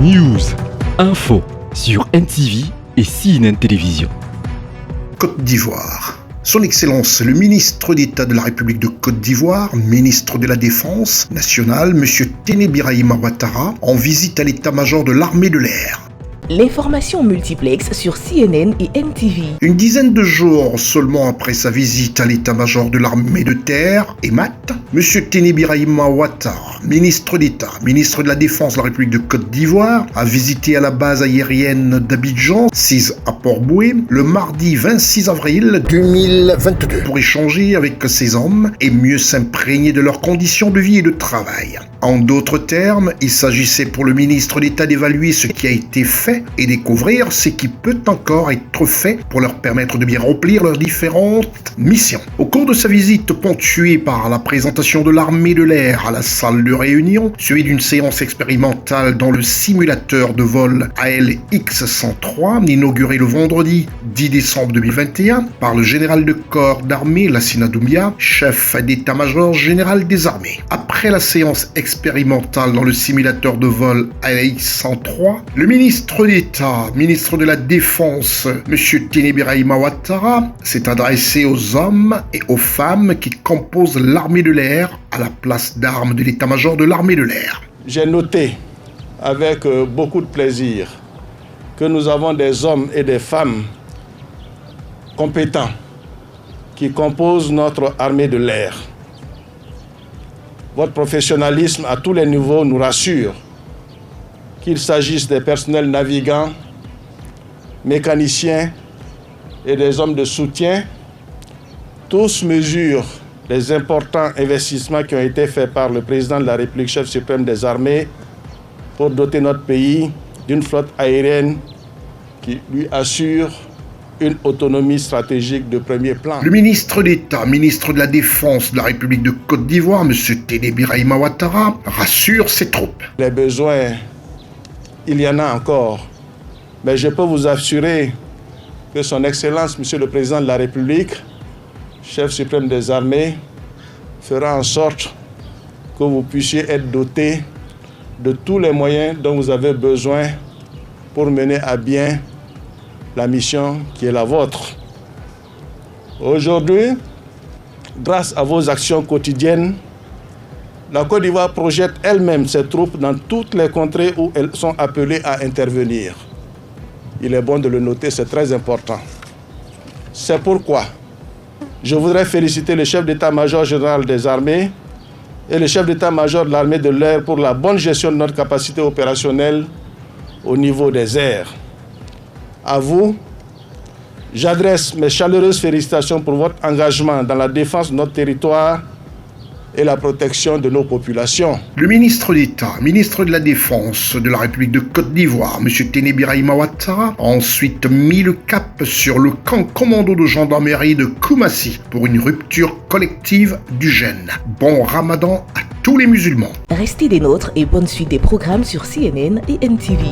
News, info sur NTV et CNN Télévision. Côte d'Ivoire. Son Excellence, le ministre d'État de la République de Côte d'Ivoire, ministre de la Défense nationale, M. Téné Birahima Ouattara, en visite à l'état-major de l'armée de l'air. L'information multiplex sur CNN et NTV. Une dizaine de jours seulement après sa visite à l'état-major de l'armée de terre, EMAT, M. Téné Birahima Ouattara, ministre d'État, ministre de la Défense de la République de Côte d'Ivoire, a visité à la base aérienne d'Abidjan, 6 à Port-Boué, le mardi 26 avril 2022, pour échanger avec ces hommes et mieux s'imprégner de leurs conditions de vie et de travail. En d'autres termes, il s'agissait pour le ministre d'État d'évaluer ce qui a été fait et découvrir ce qui peut encore être fait pour leur permettre de bien remplir leurs différentes missions. Au cours de sa visite ponctuée par la présentation de l'armée de l'air à la salle de réunion, suivie d'une séance expérimentale dans le simulateur de vol ALX-103, inauguré le vendredi 10 décembre 2021 par le général de corps d'armée Lassina Doumbia, chef d'état-major général des armées. Après la séance expérimentale dans le simulateur de vol ALX-103, le ministre d'État, ministre de la Défense, M. Téné Birahima Ouattara, s'est adressé aux hommes et aux femmes qui composent l'armée de l'air à la place d'armes de l'état-major de l'armée de l'air. J'ai noté avec beaucoup de plaisir que nous avons des hommes et des femmes compétents qui composent notre armée de l'air. Votre professionnalisme à tous les niveaux nous rassure, qu'il s'agisse des personnels navigants, mécaniciens et des hommes de soutien. Tous mesurent les importants investissements qui ont été faits par le président de la République, chef suprême des armées, pour doter notre pays d'une flotte aérienne qui lui assure une autonomie stratégique de premier plan. Le ministre d'État, ministre de la Défense de la République de Côte d'Ivoire, M. Téné Birahima Ouattara, rassure ses troupes. Les besoins, il y en a encore, mais je peux vous assurer que son Excellence, Monsieur le Président de la République, chef suprême des armées, fera en sorte que vous puissiez être doté de tous les moyens dont vous avez besoin pour mener à bien la mission qui est la vôtre. Aujourd'hui, grâce à vos actions quotidiennes, la Côte d'Ivoire projette elle-même ses troupes dans toutes les contrées où elles sont appelées à intervenir. Il est bon de le noter, c'est très important. C'est pourquoi je voudrais féliciter le chef d'état-major général des armées et le chef d'état-major de l'armée de l'air pour la bonne gestion de notre capacité opérationnelle au niveau des airs. À vous, j'adresse mes chaleureuses félicitations pour votre engagement dans la défense de notre territoire et la protection de nos populations. Le ministre d'État, ministre de la Défense de la République de Côte d'Ivoire, M. Téné Birahima Ouattara, a ensuite mis le cap sur le camp commando de gendarmerie de Koumassi pour une rupture collective du jeûne. Bon Ramadan à tous les musulmans. Restez des nôtres et bonne suite des programmes sur CNN et NTV.